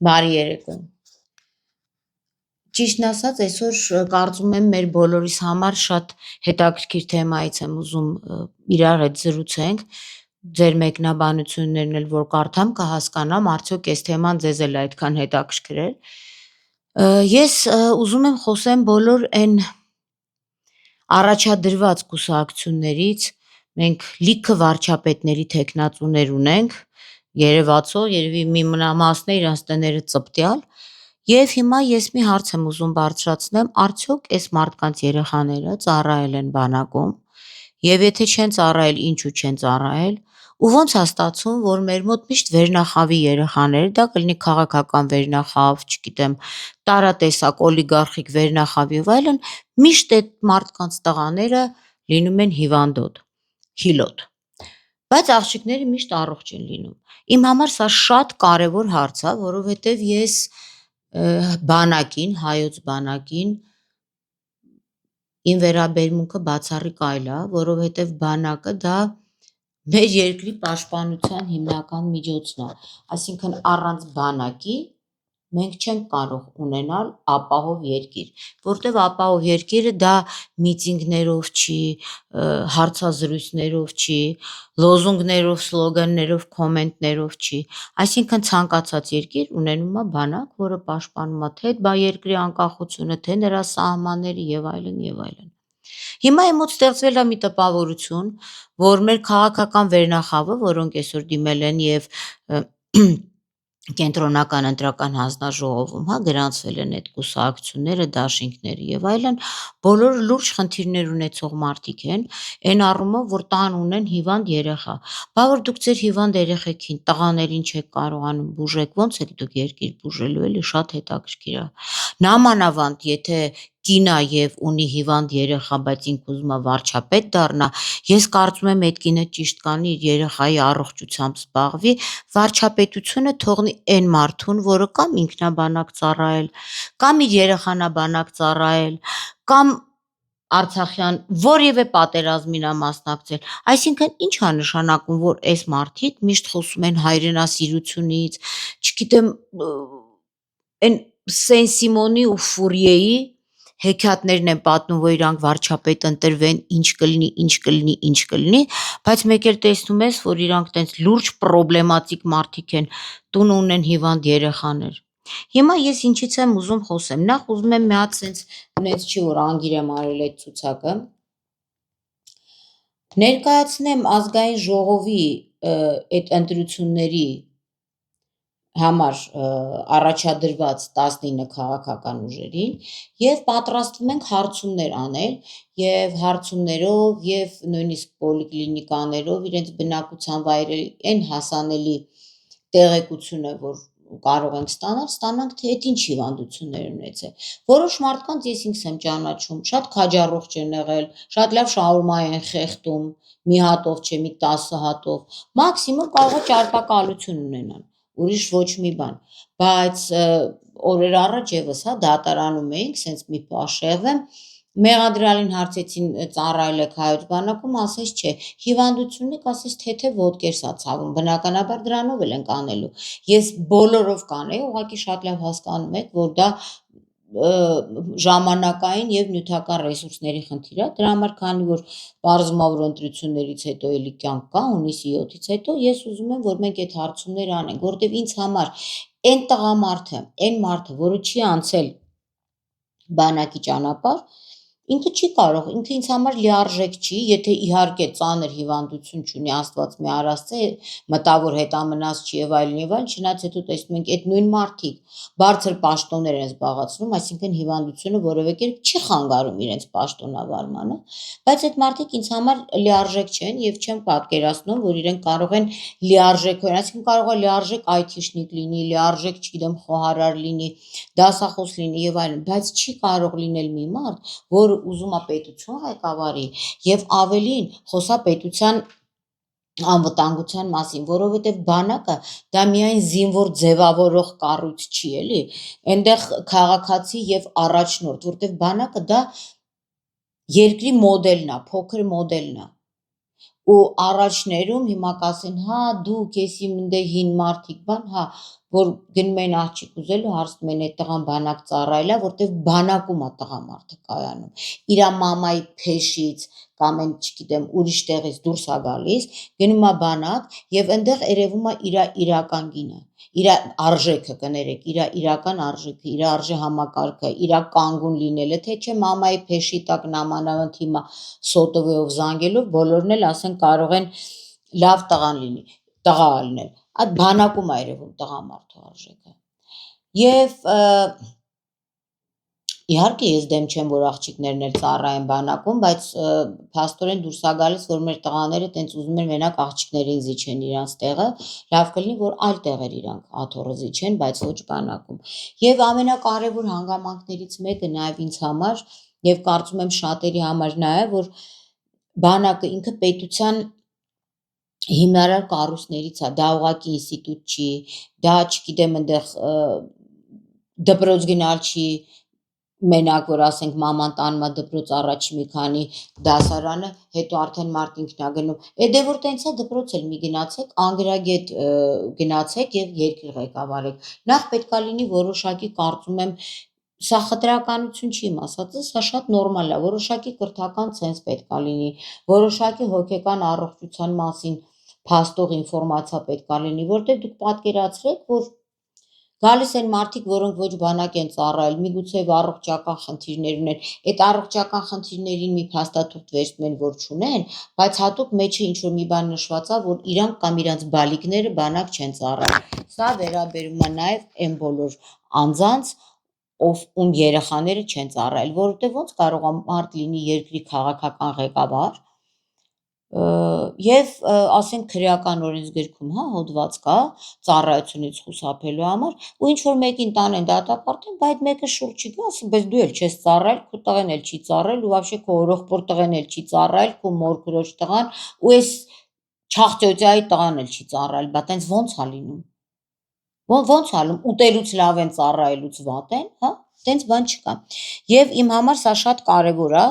Բարի երեկո։ Ճիշտն ասած, այսօր կարծում եմ մեր բոլորիս համար շատ հետաքրքիր թեմայից եմ ուզում իրար հետ զրուցենք։ Ձեր մեկնաբանություններն էլ որ կարդամ, կհասկանամ, արդյոք այս թեման ձեզ էլ այդքան հետաքրքրել։ Ես ուզում եմ խոսեմ բոլոր այն առաջադրված կուսակցություններից, մենք լիքը վարչապետների թեկնածուներ ունենք, երևացող, երևի մի մասն է իրանց տները ծպտյալ, եւ հիմա ես մի հարց եմ ուզում բարձրացնեմ, արդյոք այս մարդկանց երեխաները ծառայել են բանակում, եւ եթե չեն ծառայել, ինչու չեն ծառայել, ու ոնց է ստացվում, որ մեր մոտ միշտ վերնախավի երեխաները, դա կլինի քաղաքական վերնախավ, չգիտեմ, տարատեսակ օլիգարխիկ վերնախավի եւ այլն, միշտ այդ մարդկանց տղաները լինում են հիվանդոտ, հիլոտ, բայց աղջիկները միշտ առողջ են լինում։ Իմ համար սա շատ կարևոր հարց է, որովհետեւ ես բանակին, հայոց բանակին իմ վերաբերմունքը բացառիկ այլ է, որովհետեւ բանակը դա մեր երկրի պաշտպանության հիմնական միջոցն է, այսինքն առանց բանակի մենք չենք կարող ունենալ ապահով երկիր, որտեվ ապահով երկիրը դա միտինգներով չի, հարցազրույցներով չի, լոզունգներով, սլոգաններով, կոմենտներով չի, այսինքն ցանկացած երկիր ունենում է բանակ, որը պաշտպանում է թե երկրի անկախությունը, թե նրա սահմանները եւ այլն եւ այլն։ Հիմա իմ մոտ ստեղծվել է մի տպավորություն, որ մեր քաղաքական վերնախավը, որոնք այսօր դիմել են եւ կենտրոնական ընտրական հանձնաժողովում, գրանցվել են այդ կուսակցությունները, դաշինքները եւ այլն, բոլորը լուրջ խնդիրներ ունեցող մարդիկ են, այն առումով, որ տան ունեն հիվանդ երեխա։ Բա որ դուք ձեր հիվանդ երեխեքին, տղաներին չեք կարողանում բուժեք, ոնց եք դուք երկիր բուժելու, էլի շատ հետաքրքիր է։ Նամանավանդ, եթե կին է եւ ունի հիվանդ երեխա, բայց ինքը ուզում է վարչապետ դառնա, ես կարծում եմ այդ կինը ճիշտ կանի իր երեխայի առողջությամբ զբաղվի, վարչապետությունը թողնի այն մարդուն, որը կամ ինքնաբանակ ծառայել, կամ իր երեխանաբանակ ծառայել, կամ Արցախյան որևէ պատերազմին մասնակցել, այսինքն ինչ է նշանակում, որ այս մարդիկ միշտ խոսում են հայրենասիրությունից, չգիտեմ, այն Սեն-Սիմոնի ու Ֆուրիեի հեքիաթներն են պատմում, որ իրանք վարչապետ ընտրվեն, ինչ կլինի, բայց մեկ էլ տեսնում ես, որ իրանք տենց լուրջ պրոբլեմատիկ մարդիկ են, տուն ունեն հիվանդ երեխաներ։ Հիմա ես ինչից եմ ուզում խոսեմ, նախ ուզում եմ մի հատ նենց չի, որ անգիր եմ արել այդ ցուցակը, ներկայացնեմ ազգային ժողովի այդ ընտրությունների համար առաջադրված 19 քաղաքական ուժերին եւ պատրաստվում ենք հարցումներ անել եւ հարցումներով եւ նույնիսկ պոլիկլինիկաներով իրենց բնակության վայրերի այն հասանելի տեղեկությունը, որ կարող ենք ստանանք, թե այդ ինչ հիվանդություններ ունեցել։ Որոշ մարդկանց ես ինքս եմ ճանաչում, շատ քաջառողջ են եղել, շատ լավ շաուրմա են խեղդում, մի հատով չէ, մի 10 հատով, մաքսիմում կարող է ճարպակալություն ունենան, ուրիշ ոչ մի բան, բայց օրեր առաջ եւս դատարանում էինք, սենց մի պաշեղվեմ, մեղադրյալին հարցեցին ծառայել եք հայոց բանակում, ասես չէ, հիվանդությունն եք, ասես թե ոտքերս ա ցավում, բնականաբար դրանով էլ ենք անելու։ Ես բոլորով կանեի, ուղղակի շատ լավ հասկանում եք, որ դա ժամանակային եւ նյութական ռեսուրսների խնդիր է, դրա համար քանի որ պարզվում է, որ ընտրություններից հետո էլի կյանք կա, հունիսի 7-ից հետո ես ուզում եմ, որ մենք այդ հարցումները անենք, որտեվ ինձ համար այն տղամարդը, այն մարդը, որը չի անցել բանակի ճանապարհ, ինքը չի կարող, ինքը ինձ համար լիարժեք չի, եթե իհարկե ծանր հիվանդություն չունի, Աստված մի արասցե, մտավոր հետամնաց չի եւ այլն, չնայած հետո տեսնում ենք այդ նույն մարդիկ բարձր պաշտոններ են զբաղեցնում, այսինքն հիվանդությունը որևէ կերպ չի խանգարում իրենց պաշտոնավարմանը, բայց այդ մարդիկ ինձ համար լիարժեք չեն եւ չեմ պատկերացնում, որ իրենք կարող են լիարժեք, այսինքն կարող է լիարժեք այթիշնիկ լինի, լիարժեք, չգիտեմ, խոհարար լինի, դասախոս լինի եւ այլն, բայց չի կարող լինել մի մարդ, որ ուզում է պետություն ղեկավարի եւ ավելին խոսա պետության անվտանգության մասին, որովհետեւ բանակը դա միայն զինվոր ձևավորող կառույց չի, էլի, այնտեղ քաղաքացի եւ առաջնորդ, որտեւ բանակը դա երկրի մոդելն է, փոքր մոդելն է։ ու առաջներում հիմա կասեն, հա, դուք էսի մնդե հին մարդիկ բան, հա, որ գնում են աղջիկ ուզելու, հարցնում են այդ տղան բանակ ծառայելա, որտեվ բանակում է տղամարդը կայանում։ Իրա մամայի փեշից կամ այն, չգիտեմ, ուրիշ տեղից դուրս է գալիս, գնում է բանակ եւ այնտեղ երևում է իր իրական գինը, իր արժեքը կներեք, իր իրական արժեքը, իր արժե համակարգը, իր կանգուն լինելը, թե չէ մամայի փեշի տակ նամանավանդ հիմա սոտովեով զանգելով բոլորն էլ ասեն կարող են լավ տղան լինի, տղա լինել։ Այդ բանակում է երևում տղամարդու արժեքը։ Եվ իհարկե ես դեմ չեմ, որ աղջիկներն էլ ծառայեն բանակում, բայց փաստորեն դուրս է գալիս, որ մեր տղաները տենց ուզում են մենակ աղջիկներին զիջեն իրանց տեղը, լավ կլինի, որ այլ տեղեր իրանք աթոռը զիջեն, բայց ոչ բանակում։ Եվ ամենակարևոր հանգամանքներից մեկը նաև ինձ համար, եւ կարծում եմ շատերի համար նաև, որ բանակը ինքը պետության հիմնարար կառույցներից է, դա ուղղակի ինստիտուտ չի, դա չգիտեմ այնտեղ դպրոց գնալ չի, մենակ որ ասենք մաման տանում է դպրոց առաջի մի քանի դասարանը, հետո արդեն մարդ ինքն է գնում։ Դե որ տենց է դպրոց էլ մի գնացեք, անգրագետ գնացեք եւ երկիր ղեկավարեք։ Նախ պետքա լինի որոշակի, կարծում եմ, սա խտրականություն չի իմ ասածը, սա շատ նորմալ է, որոշակի կրթական ցենզ պետքա լինի, որոշակի հոգեկան առողջության մասին փաստող ինֆորմացիա պետքա լինի, որտեղ դուք պատկերացրեք, որ գալիս են մարդիկ, որոնք ոչ բանակ են ծառայել, միգուցե առողջական խնդիրներ ունեն, այդ առողջական խնդիրներին մի փաստաթուղթ վերցնում են, որ չունեն, բայց հատուկ մեջը ինչ-որ մի բան նշված է, որ իրանք կամ իրանց բալիկները բանակ չեն ծառայել։ Սա վերաբերում է նաև այն բոլոր անձանց, ում երեխաները չեն ծառայել, որովհետև ոնց կարող է մարդ լինի երկրի քաղաքական ղեկավար, եւ ասենք քրեական օրենսգրքում, հա, հոդված կա ծառայությունից խուսափելու համար, ու ինչ որ մեկին տանեն դատապարտեն, բայց մեկը շուրջ չի գա, ասի, բայց դու էլ չես ծառայել, քո տղեն էլ չի ծառայել, ու вообще քո օրողբոր տղեն էլ չի ծառայել, քո մոր քրոջ տղան, ու այս չաղճոճայի տղան էլ չի ծառայել, բա տենց ոնց է լինում։ Ոնց է լինում, ուտելուց լավ են ծառայելուց վատ են, հա, տենց բան չկա։ Եվ իմ համար սա շատ կարևոր է,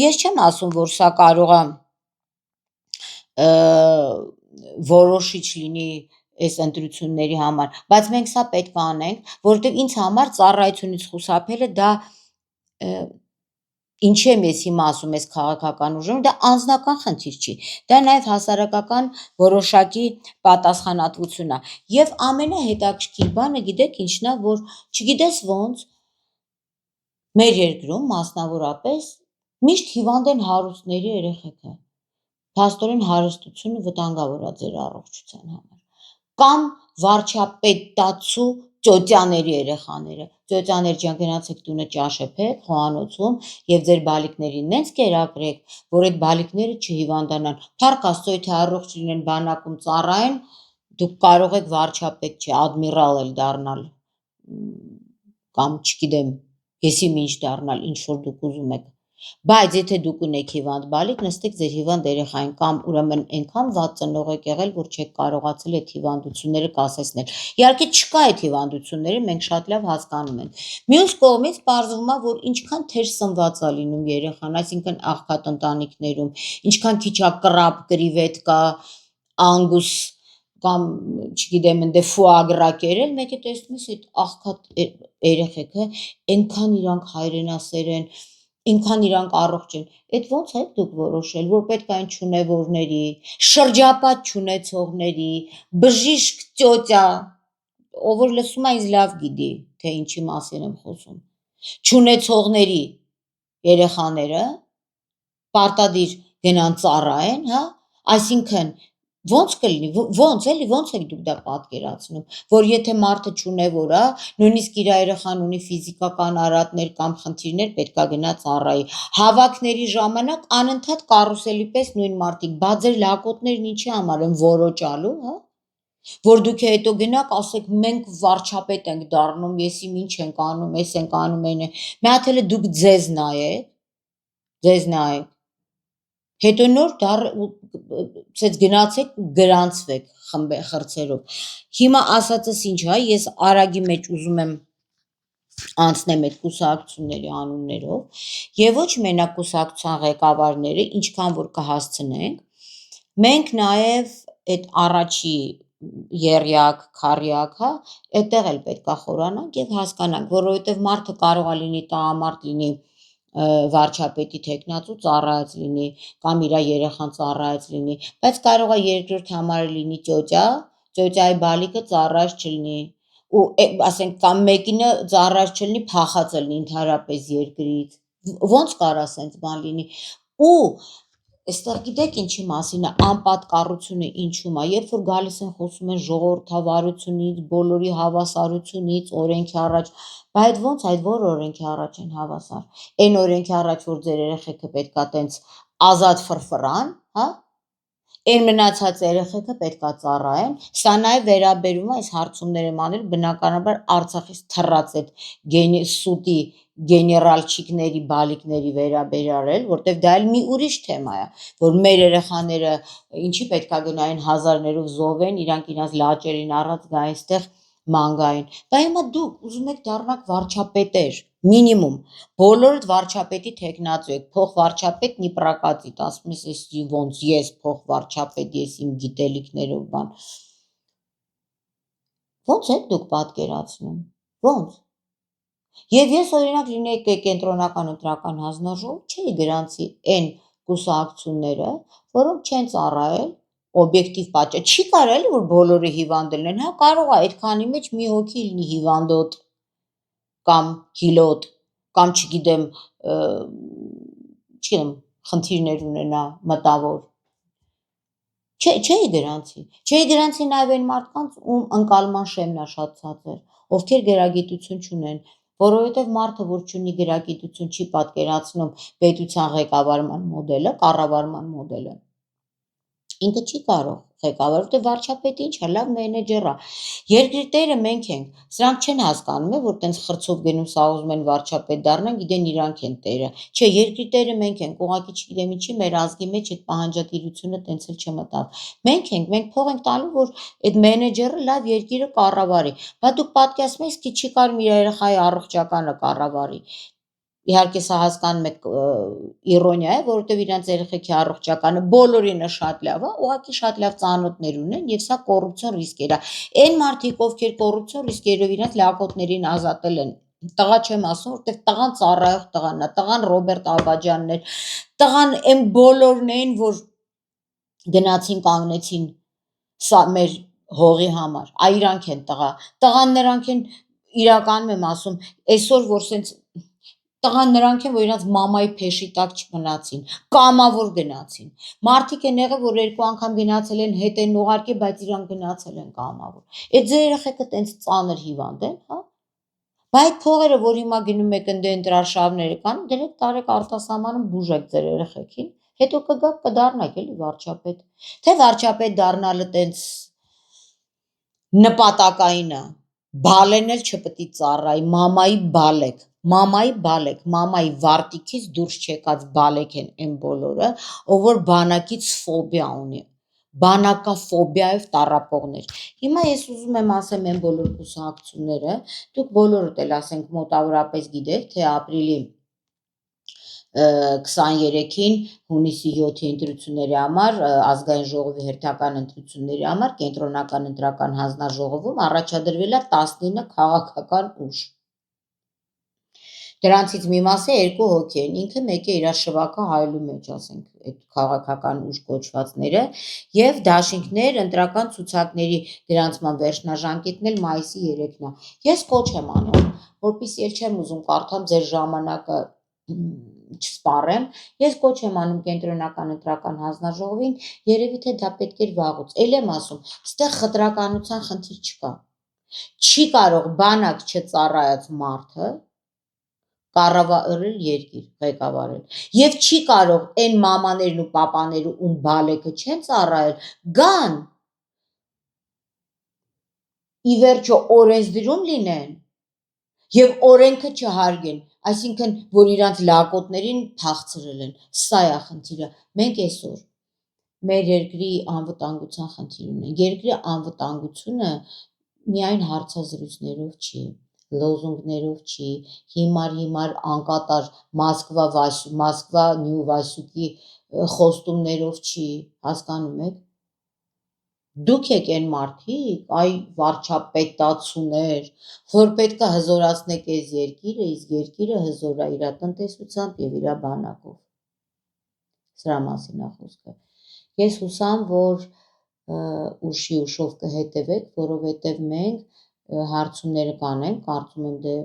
ես չեմ ասում, որ սա կարող է որոշիչ լինի այս ընտրությունների համար, բայց մենք սա պետք է անենք, որովհետև ինձ համար ծառայությունից խուսափելը դա ինչի եմ ես հիմա ասում ես քաղաքական ուժում, դա անձնական խնդիր չի, դա նաև հասարակական որոշակի պատասխանատվություն է։ Եվ ամենահետաքրքիր բանը գիտեք ինչն է, որ չգիտես ոնց մեր երկրում մասնավորապես միշտ հիվանդ են հարուստների երեխեքը։ Փաստորեն հարստությունը վտանգավոր է ձեր առողջության համար։ Կամ վարչապետացու ճոճաների երեխաները։ Ճոճաներ ջան, գնացեք տունը ճաշեփեք խոհանոցում եւ ձեր բալիկներին նենց կերակրեք, որ այդ բալիկները չհիվանդանան։ Փառք Աստծո, եթե առողջ լինեն բանակում ծառայեն, դուք կարող եք վարչապետ չէ, ադմիրալ էլ դառնալ կամ չգիտեմ, եսի ինչ դառնալ, ինչ որ դուք ուզում եք։ Բայց եթե դուք ունեք հիվանդ բալիկ, նստեք ձեր հիվանդ երեխային կամ ուրեմն այնքան վատ ծնող եք եղել, որ չեք կարողացել այդ հիվանդությունները կասեցնել։ Իհարկե չկա այդ հիվանդությունները, մենք շատ լավ հասկանում ենք։ Մյուս կողմից պարզվում է, որ ինչքան թեր սնված է լինում երեխան, այսինքն աղքատ ընտանիքներում, ինչքան քիչ է կրապ, կրիվետկա, անգուս կամ չգիտեմ ընդ ֆուագրա կերել, մեկը տեսնում ես այդ աղքատ երեխեքը, այնքան իրանք հայրենասեր են, ինքան իրանք առողջ են, այդ ոնց եք դուք որոշել, որ պետք է այն չունևորների, շրջապատ չունեցողների, բժիշկ ճոճա, ով որ լսում է ինձ լավ գիտի, թե ինչի մասին եմ խոսում, չունեցողների երեխաները պարտադիր գնան ծառայեն, հա, այսինքն ոնց կլինի, ոնց եք դուք դա պատկերացնում, որ եթե մարդը չունևոր է, նույնիսկ իր երեխան ունի ֆիզիկական արատներ կամ խնդիրներ, պետքա գնա ծառայի։ Հավաքների ժամանակ անընդհատ կարուսելի պես նույն մարդիկ, բա ձեր լակոտներն ինչի համար են որոճալու, հա? Որ դուք հետո գնաք, ասեք մենք վարչապետ ենք դառնում, եսի ինչ ենք անում, էս ենք անում, այն է։ Մի հատ էլ դուք ձեզ նայեք։ Հետո նոր ցած գնացեք գրանցվեք խրձերով։ Հիմա ասածս ինչ է, ես արագի մեջ ուզում եմ անցնեմ այդ կուսակցությունների անուններով եւ ոչ մենակ կուսակցության ղեկավարները, ինչքան որ կհասցնենք, Մենք նաև այդ առաջի եռյակ, քառյակ, հա, այդտեղ էլ պետքա խորանանք եւ հասկանանք, որովհետեւ մարդը կարող է լինի տղամարդ լինի վարչապետի թեկնածու ծառայած լինի կամ իր երեխան ծառայած լինի, բայց կարող է երկրորդ համարը լինի ծյոծյայի բալիկը ծառայած չլինի ու ասենք կամ մեկինը ծառայած չլինի, փախած լինի ընդհանրապես երկրից։ Ոնց կարա սենց բան լինի։ Ու այստեղ գիտեք ինչի մասին է անպատկառությունը ինչու՞մ է, երբ որ գալիս են խոսում են ժողովրդավարությունից, բոլորի հավասարությունից, օրենքի առաջ, բայց ոնց այդ որ օրենքի առաջ են հավասար։ Այն օրենքի առաջ, որ ձեր երեխեքը պետքա տենց ազատ ֆրֆռան, հա։ Այն մնացած երեխեքը պետքա ծառայեն, սա նաև վերաբերում է այս հարցումները մանել բնականաբար Արցախից թռած այդ սուտի գեներալչիկների, բալիկների վերաբերյալ էլ, որտեվ դա էլ մի ուրիշ թեմա է, որ մեր երեխաները ինչի պետքա գնային հազարներով զոհվեն, իրանք իրաց լաճերին առած գային այստեղ մանգային։ Բա հիմա դուք ուզում եք դառնաք վարչապետեր, մինիմում, բոլորդ վարչապետի թեկնածու եք, փոխվարչապետ նիպրակացիտ, ասում ես ես ոնց ես փոխվարչապետ, ես իմ գիտելիքներով բան։ Ոնց եք դուք պատկերացնում, ոնց։ Եվ ես օրինակ լինեի կենտրոնական ընտրական հանձնաժողով, չէի գրանցի այն կուսակցությունները, որոնք չեն ծառայել օբյեկտիվ պատճառ, չի կարող էլի որ բոլորը հիվանդ լինեն, հա կարող է այդքանի մեջ մի հոգի լինի հիվանդոտ կամ հիլոտ կամ չգիտեմ, խնդիրներ ունենա մտավոր։ Չէի գրանցի նաև այն մարդկանց, ում ընկալման շեմն է շատ ցածր, ովքեր գերագիտություն չունեն, որովհետև մարդը, որ չունի գերագիտություն, չի պատկերացնում պետության ղեկավարման մոդելը, կառավարման մոդելը։ Ինքը չի կարող ղեկավարել, որտեղ վարչապետը ինչ է, լավ մենեջեր է։ Երկրի տերը մենք ենք, սրանք չեն հասկանում, որ տենց խրձով գնում սա ուզում են վարչապետ դառնան, գիտեն իրանք են տերը։ Չէ, երկրի տերը մենք ենք, ուղղակի չգիտեմ ինչի մեր ազգի մեջ այդ պահանջատիրությունը տենց էլ չմտավ։ Մենք ենք, մենք փող ենք տալու, որ այդ մենեջերը լավ երկիրը կառավարի։ Բա դուք պատկերացնում եք, չի կարող իր երեխայի առողջականը կառավարի։ Իհարկե սա հասկանում եք իրոնիա է, որովհետև իրանց երեխեքի առողջականը բոլորինը շատ լավ է, ուղղակի շատ լավ ծանոթներ ունեն եւ սա կոռուպցիոն ռիսկեր է։ Այն մարդիկ, ովքեր կոռուպցիոն ռիսկերով իրանց լակոտներին ազատել են, տղա չեմ ասում, որովհետև տղան ծառայող տղան է, տղան Ռոբերտ Աբաջանն էր, տղան այն բոլորն էին, որ գնացին կանգնեցին սա մեր հողի համար, իրանք են տղան նրանք են իրականում եմ ասում, այսօր որ սենց տղան նրանք են, որ իրանց մամայի փեշի տակ չմնացին, կամավոր գնացին։ Մարդիկ են եղել, որ 2 անգամ գնացել են հետ են ուղարկի, բայց իրանք գնացել են կամավոր։ Այդ ձեր երեխեքը տենց ծանր հիվանդ են, հա։ Բայց այդ փողերը, որ հիմա գնում եք ընդ ընտրարշավները կան, դրեք տարեք արտասահմանում բուժեք ձեր երեխեքին, հետո կգաք կդառնաք էլի վարչապետ։ Թե վարչապետ դառնալը տենց նպատակային է, բալեն էլ չպետք է ծառայի, մամայի վարտիքից դուրս չեկած բալեք են այն բոլորը, ով որ բանակից ֆոբիա ունի, բանակաֆոբիայով տառապողներ։ Հիմա ես ուզում եմ ասեմ այն բոլոր կուսակցությունները, դուք բոլորդ էլ ասենք մոտավորապես գիտեք, թե ապրիլի 23-ին հունիսի 7-ի ընտրությունների համար, ազգային ժողովի հերթական ընտրությունների համար կենտրոնական ընտրական հանձնաժողովում առաջադրվել է 19 քաղաքական ուժ։ Դրանցից մի մասը 2 հոգի են, ինքը մեկ է իր շվաքը հայելու մեջ, ասենք, այդ քաղաքական ուժ կոչվածները, եւ դաշինքներ ընտրական ցուցակների գրանցման վերջնաժամկետն էլ մայիսի 3-ն է։ Ես կոչ եմ անում, որպեսզի էլ չեմ ուզում կարդամ ձեր ժամանակը չսպառեմ, ես կոչ եմ անում կենտրոնական ընտրական հանձնաժողովին, երևի թե դա պետք էր վաղուց։ Էլ եմ ասում, ստեղ խտրականության խնդիր չկա։ Չի կարող բանակ չծառայած մարդը կառավարել երկիր, ղեկավարել։ Եվ չի կարող այն մամաներն ու պապաները, ում բալեկը չեն ծառայել, գան ի վերջո օրենսդրում լինեն եւ օրենքը չհարգեն, այսինքն որ իրանց լակոտներին փախցրել են։ Սա է խնդիրը։ Մենք այսօր մեր երկրի անվտանգության խնդիր ունենք։ Երկրի անվտանգությունը միայն հարցազրույցներով չի, լոզունգներով չի, հիմար անկատար Մոսկվա Նյու Վասյուկի խոստումներով չի, հասկանում եք։ Դուք եք այն մարդիկ, այ վարչապետացուներ, որ պետք է հզորացնեք այս երկիրը, իսկ երկիրը հզոր է իր տնտեսությամբ եւ իր բանակով։ Սրա մասին է խոսքը։ Ես հուսամ, որ ուշի ուշով կհետևեք, որովհետեւ մենք հարցումները կանենք, կարծում եմ դե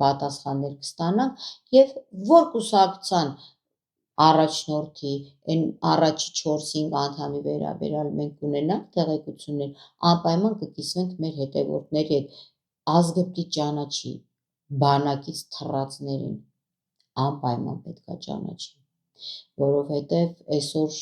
պատասխաններ կստանանք եւ որ կուսակցության առաջնորդի այն առաջի 4-5 անդամի վերաբերյալ մենք կունենանք տեղեկություններ, անպայման կկիսվենք մեր հետևորդների հետ, ազգը պիտի ճանաչի բանակից թռածներին, անպայման պետք է ճանաչի, որովհետև այսօր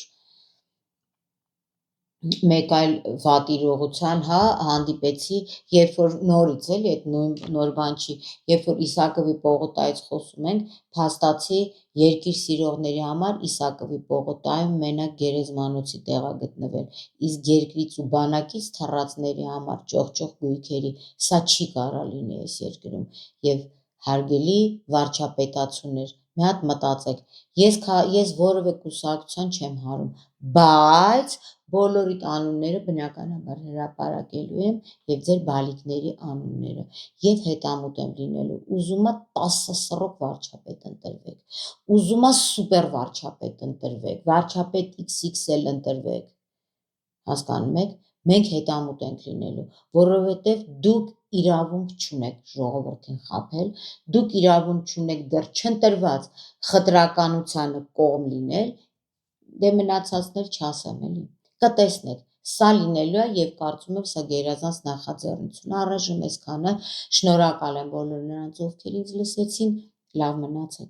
մեկ այլ վատ իրողության հանդիպեցի, երբ որ նորից էլի այդ նոր բան չի, երբ որ Իսակովի պողոտայից խոսում ենք, փաստացի երկիր սիրողների համար Իսակովի պողոտայում մենակ գերեզմանոցի տեղ է գտնվել, իսկ երկրից ու բանակից թռածների համար ճոխ գույքերի, սա չի կարա լինի այս երկրում եւ հարգելի վարչապետացուներ, մի հատ մտածեք, ես որևէ կուսակցության չեմ հարում, բայց բոլորիդ անունները բնականաբար հրապարակելու եմ եւ ձեր բալիկների անունները եւ հետամուտ եմ լինելու, ուզում ա 10 սռոք վարչապետ ընտրվեք, ուզում ա սուպեր վարչապետ ընտրվեք, վարչապետ XXL ընտրվեք, հասկանում եք, մենք հետամուտ ենք լինելու, որովհետև դուք իրավունք չունեք ժողովրդին խաբել, դուք իրավունք չունեք դեռ չընտրված խտրականությանը կողմ լինել, դե մնացածներ չասեմ էլի, կտեսնեք, սա լինելու է եւ կարծում եմ սա գերազանց նախաձեռնություն, առայժմ այսքանը, շնորհակալ եմ բոլոր նրանց, ովքեր ինձ լսեցին, լավ մնացեք։